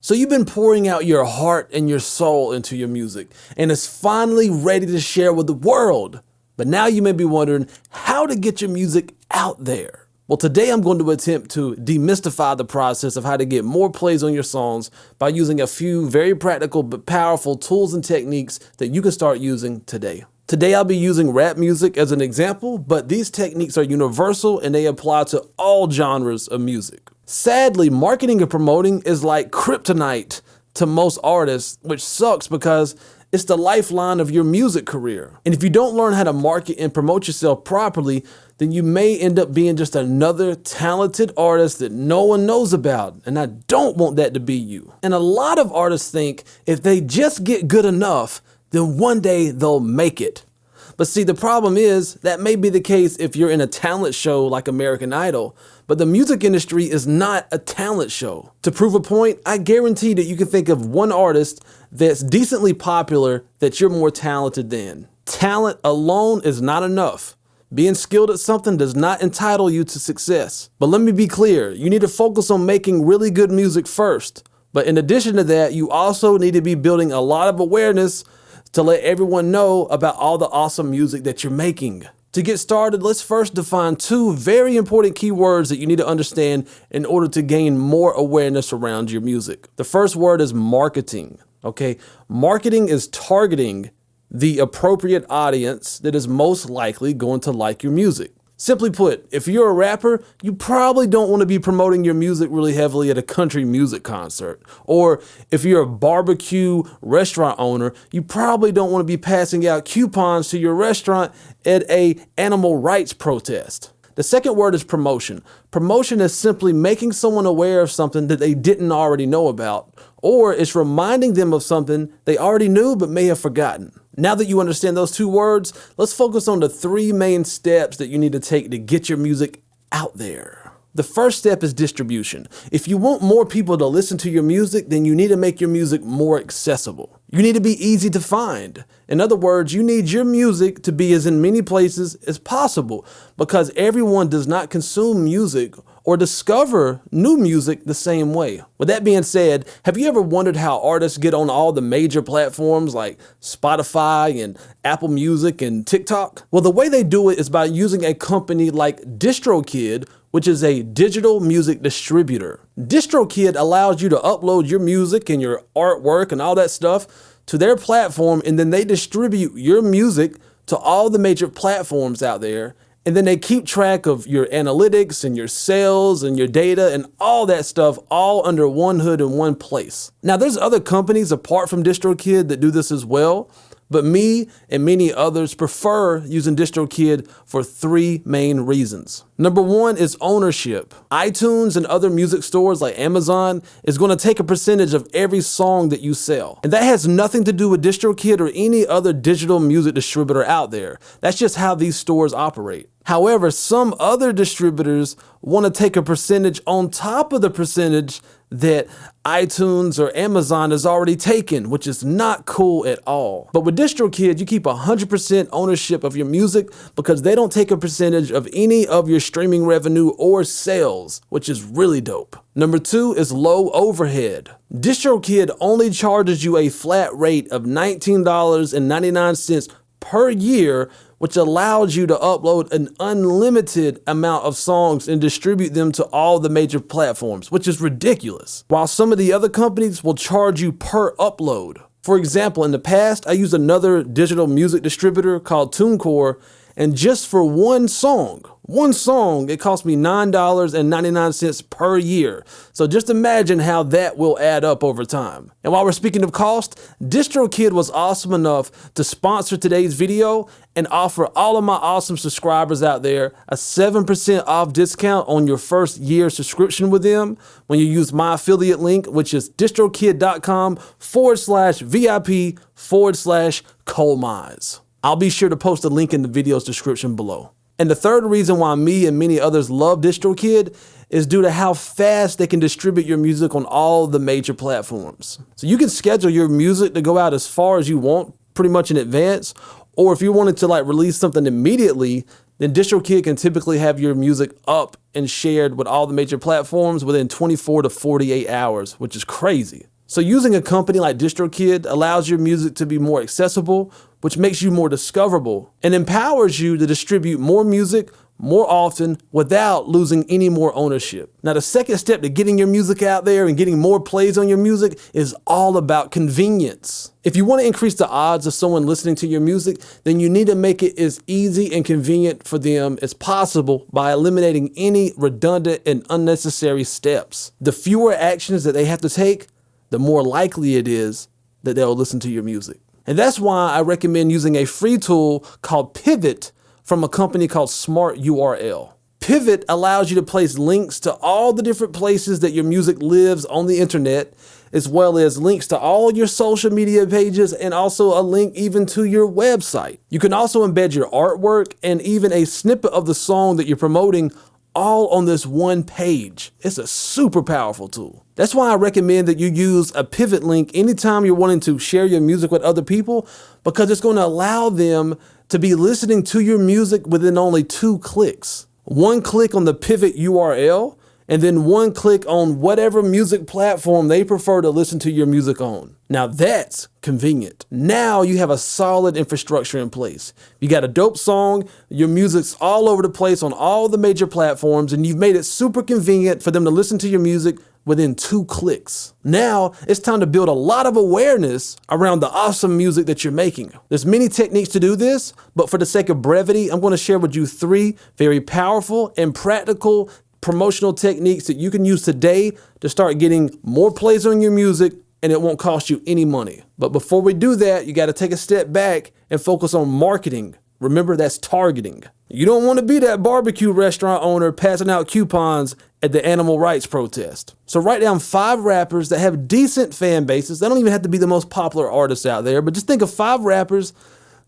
So you've been pouring out your heart and your soul into your music, and it's finally ready to share with the world. But now you may be wondering how to get your music out there. Well, today I'm going to attempt to demystify the process of how to get more plays on your songs by using a few very practical but powerful tools and techniques that you can start using today. Today I'll be using rap music as an example, but these techniques are universal and they apply to all genres of music. Sadly, marketing and promoting is like kryptonite to most artists, which sucks because it's the lifeline of your music career. And if you don't learn how to market and promote yourself properly, then you may end up being just another talented artist that no one knows about. And I don't want that to be you. And a lot of artists think if they just get good enough, then one day they'll make it. But see, the problem is that may be the case if you're in a talent show like American Idol, but the music industry is not a talent show. To prove a point, I guarantee that you can think of one artist that's decently popular that you're more talented than. Talent alone is not enough. Being skilled at something does not entitle you to success. But let me be clear, you need to focus on making really good music first. But in addition to that, you also need to be building a lot of awareness to let everyone know about all the awesome music that you're making. To get started, let's first define two very important keywords that you need to understand in order to gain more awareness around your music. The first word is marketing, okay? Marketing is targeting the appropriate audience that is most likely going to like your music. Simply put, if you're a rapper, you probably don't want to be promoting your music really heavily at a country music concert. Or if you're a barbecue restaurant owner, you probably don't want to be passing out coupons to your restaurant at a animal rights protest. The second word is promotion. Promotion is simply making someone aware of something that they didn't already know about, or it's reminding them of something they already knew but may have forgotten. Now that you understand those two words, let's focus on the three main steps that you need to take to get your music out there. The first step is distribution. If you want more people to listen to your music, then you need to make your music more accessible. You need to be easy to find. In other words, you need your music to be as in many places as possible because everyone does not consume music or discover new music the same way. With that being said, have you ever wondered how artists get on all the major platforms like Spotify and Apple Music and TikTok? Well, the way they do it is by using a company like DistroKid, which is a digital music distributor. DistroKid allows you to upload your music and your artwork and all that stuff to their platform, and then they distribute your music to all the major platforms out there. And then they keep track of your analytics and your sales and your data and all that stuff all under one hood in one place. Now, there's other companies apart from DistroKid that do this as well, but me and many others prefer using DistroKid for three main reasons. Number one is ownership. iTunes and other music stores like Amazon is going to take a percentage of every song that you sell. And that has nothing to do with DistroKid or any other digital music distributor out there. That's just how these stores operate. However, some other distributors want to take a percentage on top of the percentage that iTunes or Amazon has already taken, which is not cool at all. But with DistroKid, you keep 100% ownership of your music because they don't take a percentage of any of your streaming revenue or sales, which is really dope. Number two is low overhead. DistroKid only charges you a flat rate of $19.99 per year, which allows you to upload an unlimited amount of songs and distribute them to all the major platforms, which is ridiculous. While some of the other companies will charge you per upload. For example, in the past, I used another digital music distributor called TuneCore, and just for one song, it cost me $9.99 per year. So just imagine how that will add up over time. And while we're speaking of cost, DistroKid was awesome enough to sponsor today's video and offer all of my awesome subscribers out there a 7% off discount on your first year subscription with them when you use my affiliate link, which is distrokid.com/VIP/Colmize. I'll be sure to post a link in the video's description below. And the third reason why me and many others love DistroKid is due to how fast they can distribute your music on all the major platforms. So you can schedule your music to go out as far as you want, pretty much in advance, or if you wanted to release something immediately, then DistroKid can typically have your music up and shared with all the major platforms within 24 to 48 hours, which is crazy. So using a company like DistroKid allows your music to be more accessible, which makes you more discoverable and empowers you to distribute more music more often without losing any more ownership. Now, the second step to getting your music out there and getting more plays on your music is all about convenience. If you want to increase the odds of someone listening to your music, then you need to make it as easy and convenient for them as possible by eliminating any redundant and unnecessary steps. The fewer actions that they have to take, the more likely it is that they'll listen to your music. And that's why I recommend using a free tool called Pivot from a company called Smart URL. Pivot allows you to place links to all the different places that your music lives on the internet, as well as links to all your social media pages and also a link even to your website. You can also embed your artwork and even a snippet of the song that you're promoting all on this one page. It's a super powerful tool. That's why I recommend that you use a pivot link anytime you're wanting to share your music with other people, because it's going to allow them to be listening to your music within only 2 clicks. 1 click on the pivot URL, and then 1 click on whatever music platform they prefer to listen to your music on. Now that's convenient. Now you have a solid infrastructure in place. You got a dope song, your music's all over the place on all the major platforms, and you've made it super convenient for them to listen to your music within 2 clicks. Now it's time to build a lot of awareness around the awesome music that you're making. There's many techniques to do this, but for the sake of brevity, I'm going to share with you 3 very powerful and practical promotional techniques that you can use today to start getting more plays on your music, and it won't cost you any money. But before we do that, you got to take a step back and focus on marketing. Remember, that's targeting. You don't want to be that barbecue restaurant owner passing out coupons at the animal rights protest. So write down 5 rappers that have decent fan bases. They don't even have to be the most popular artists out there, but just think of 5 rappers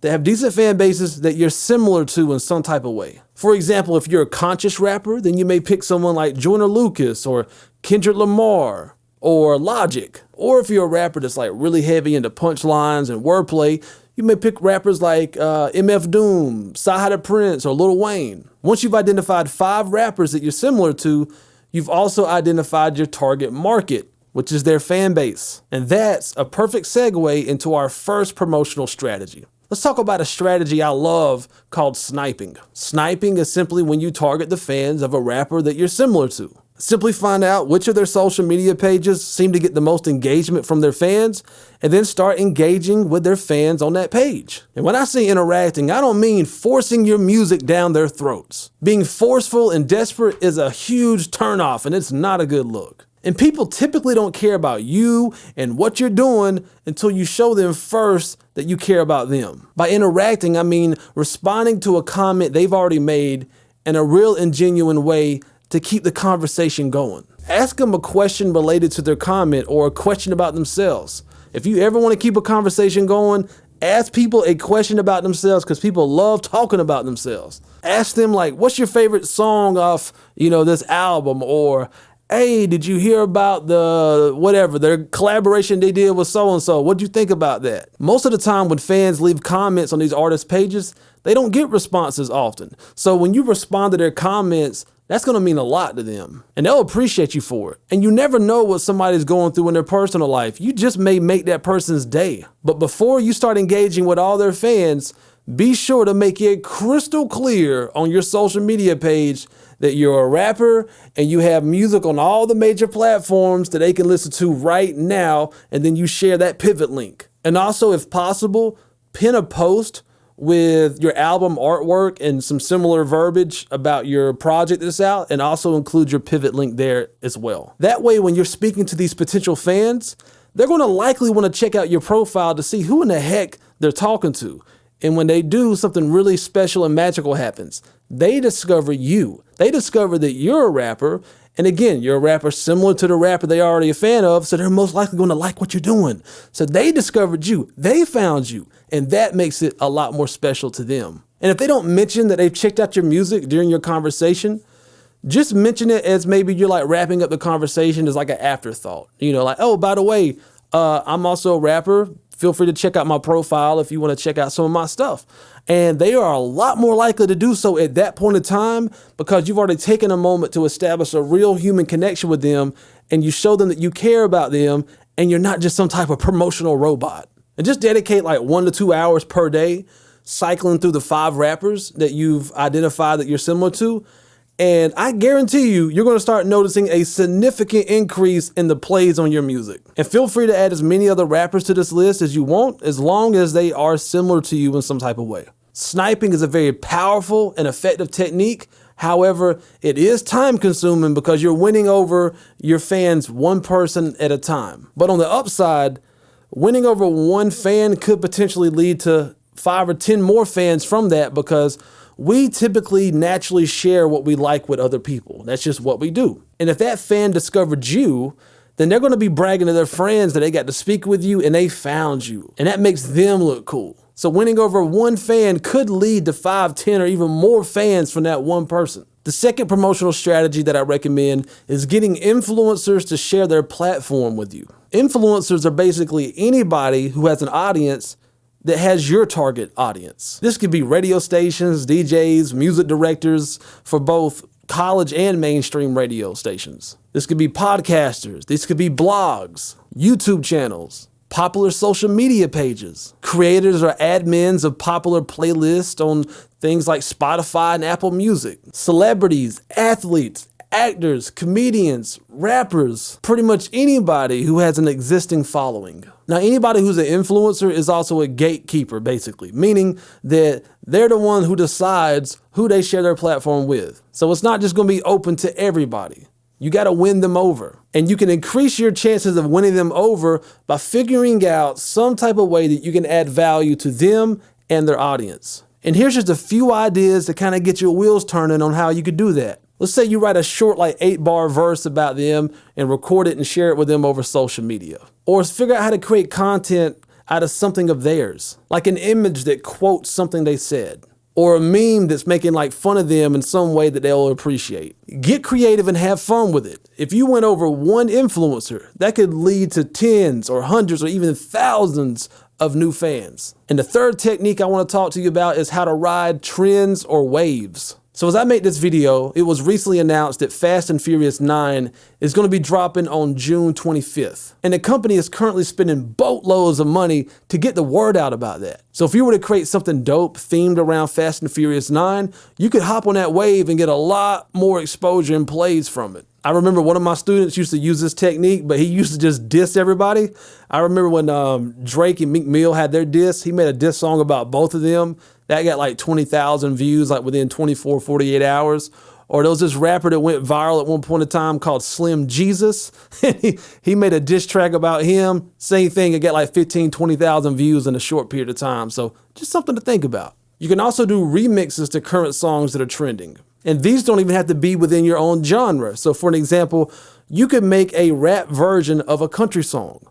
that have decent fan bases that you're similar to in some type of way. For example, if you're a conscious rapper, then you may pick someone like Joyner Lucas or Kendrick Lamar or Logic. Or if you're a rapper that's like really heavy into punchlines and wordplay, you may pick rappers like MF Doom, Sahara Prince, or Lil Wayne. Once you've identified 5 rappers that you're similar to, you've also identified your target market, which is their fan base. And that's a perfect segue into our first promotional strategy. Let's talk about a strategy I love called sniping. Sniping is simply when you target the fans of a rapper that you're similar to. Simply find out which of their social media pages seem to get the most engagement from their fans, and then start engaging with their fans on that page. And when I say interacting, I don't mean forcing your music down their throats. Being forceful and desperate is a huge turnoff, and it's not a good look. And people typically don't care about you and what you're doing until you show them first that you care about them. By interacting, I mean responding to a comment they've already made in a real and genuine way to keep the conversation going. Ask them a question related to their comment or a question about themselves. If you ever want to keep a conversation going, ask people a question about themselves, because people love talking about themselves. Ask them like, what's your favorite song off, this album? Or, hey, did you hear about their collaboration they did with so-and-so? What'd you think about that? Most of the time when fans leave comments on these artists' pages, they don't get responses often. So when you respond to their comments, that's going to mean a lot to them, and they'll appreciate you for it. And you never know what somebody's going through in their personal life. You just may make that person's day. But before you start engaging with all their fans, be sure to make it crystal clear on your social media page that you're a rapper and you have music on all the major platforms that they can listen to right now, and then you share that pivot link. And also, if possible, pin a post with your album artwork and some similar verbiage about your project that's out, and also include your pivot link there as well. That way, when you're speaking to these potential fans, they're going to likely want to check out your profile to see who in the heck they're talking to. And when they do, something really special and magical happens. They discover you. They discover that you're a rapper. And again, you're a rapper similar to the rapper they're already a fan of, so they're most likely going to like what you're doing. So they discovered you. They found you. And that makes it a lot more special to them. And if they don't mention that they've checked out your music during your conversation, just mention it as maybe you're like wrapping up the conversation as like an afterthought. Like, oh, by the way, I'm also a rapper feel free to check out my profile if you want to check out some of my stuff. And they are a lot more likely to do so at that point in time because you've already taken a moment to establish a real human connection with them, and you show them that you care about them and you're not just some type of promotional robot. And just dedicate like 1 to 2 hours per day cycling through the 5 rappers that you've identified that you're similar to. And I guarantee you're going to start noticing a significant increase in the plays on your music. And feel free to add as many other rappers to this list as you want, as long as they are similar to you in some type of way. Sniping is a very powerful and effective technique. However, it is time consuming because you're winning over your fans one person at a time. But on the upside, winning over one fan could potentially lead to 5 or 10 more fans from that, because we typically naturally share what we like with other people. That's just what we do. And if that fan discovered you, then they're going to be bragging to their friends that they got to speak with you and they found you. And that makes them look cool. So winning over one fan could lead to 5, 10, or even more fans from that one person. The second promotional strategy that I recommend is getting influencers to share their platform with you. Influencers are basically anybody who has an audience that has your target audience. This could be radio stations, DJs, music directors for both college and mainstream radio stations. This could be podcasters. This could be blogs, YouTube channels, popular social media pages, creators or admins of popular playlists on things like Spotify and Apple Music, celebrities, athletes, actors, comedians, rappers, pretty much anybody who has an existing following. Now, anybody who's an influencer is also a gatekeeper, basically, meaning that they're the one who decides who they share their platform with. So it's not just going to be open to everybody. You got to win them over. And you can increase your chances of winning them over by figuring out some type of way that you can add value to them and their audience. And here's just a few ideas to kind of get your wheels turning on how you could do that. Let's say you write a short, like 8-bar verse about them and record it and share it with them over social media. Or figure out how to create content out of something of theirs, like an image that quotes something they said, or a meme that's making like fun of them in some way that they'll appreciate. Get creative and have fun with it. If you went over one influencer, that could lead to tens or hundreds or even thousands of new fans. And the third technique I want to talk to you about is how to ride trends or waves. So as I make this video, it was recently announced that Fast and Furious 9 is going to be dropping on June 25th. And the company is currently spending boatloads of money to get the word out about that. So if you were to create something dope themed around Fast and Furious 9, you could hop on that wave and get a lot more exposure and plays from it. I remember one of my students used to use this technique, but he used to just diss everybody. I remember when Drake and Meek Mill had their diss, he made a diss song about both of them. That got like 20,000 views like within 24, 48 hours. Or there was this rapper that went viral at one point in time called Slim Jesus. He made a diss track about him. Same thing, it got like 15, 20,000 views in a short period of time. So just something to think about. You can also do remixes to current songs that are trending. And these don't even have to be within your own genre. So for an example, you could make a rap version of a country song.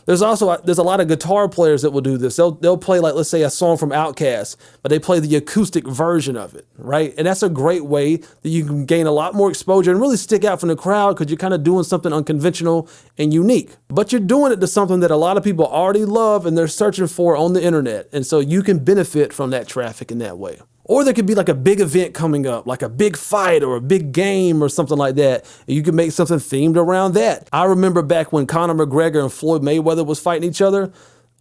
There's a lot of guitar players that will do this. They'll play, like, let's say a song from Outkast, but they play the acoustic version of it, right? And that's a great way that you can gain a lot more exposure and really stick out from the crowd because you're kind of doing something unconventional and unique. But you're doing it to something that a lot of people already love and they're searching for on the internet. And so you can benefit from that traffic in that way. Or there could be like a big event coming up, like a big fight or a big game or something like that. And you can make something themed around that. I remember back when Conor McGregor and Floyd Mayweather was fighting each other,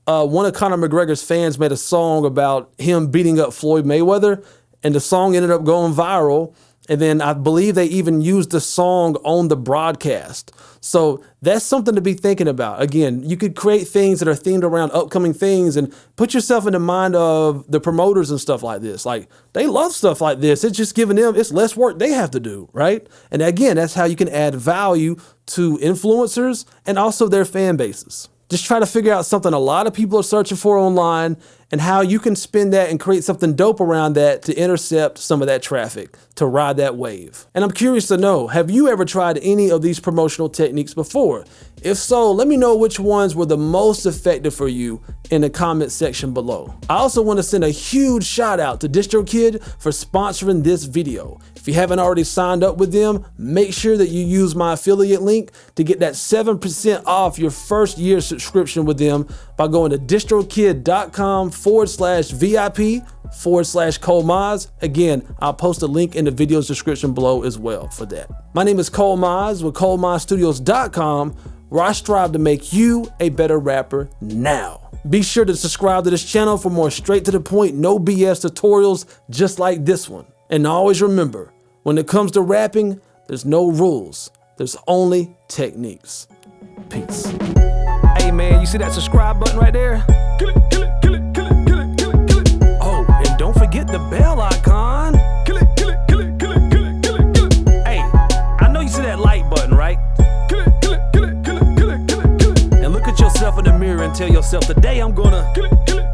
one of Conor McGregor's fans made a song about him beating up Floyd Mayweather, and the song ended up going viral. And then I believe they even used the song on the broadcast. So that's something to be thinking about. Again, you could create things that are themed around upcoming things and put yourself in the mind of the promoters and stuff like this. Like, they love stuff like this. It's just giving them, it's less work they have to do, right? And again, that's how you can add value to influencers and also their fan bases. Just try to figure out something a lot of people are searching for online and how you can spin that and create something dope around that to intercept some of that traffic, to ride that wave. And I'm curious to know, have you ever tried any of these promotional techniques before? If so, let me know which ones were the most effective for you in the comment section below. I also want to send a huge shout out to DistroKid for sponsoring this video. If you haven't already signed up with them, make sure that you use my affiliate link to get that 7% off your first year subscription with them by going to distrokid.com/VIP/Cole Again, I'll post a link in the video's description below as well for that. My name is Cole with ColeMazStudios.com, where I strive to make you a better rapper now. Be sure to subscribe to this channel for more straight to the point, no BS tutorials just like this one. And always remember, when it comes to rapping, there's no rules, there's only techniques. Peace. Hey man, you see that subscribe button right there? Kill it, kill it, kill it, kill it, kill it, kill it, kill it. Oh, and don't forget the bell icon. Kill it, kill it, kill it, kill it, kill it, kill it, kill it. Hey, I know you see that like button, right? Kill it, kill it, kill it, kill it, kill it, kill it, kill it. And look at yourself in the mirror and tell yourself, today I'm gonna kill it, kill it.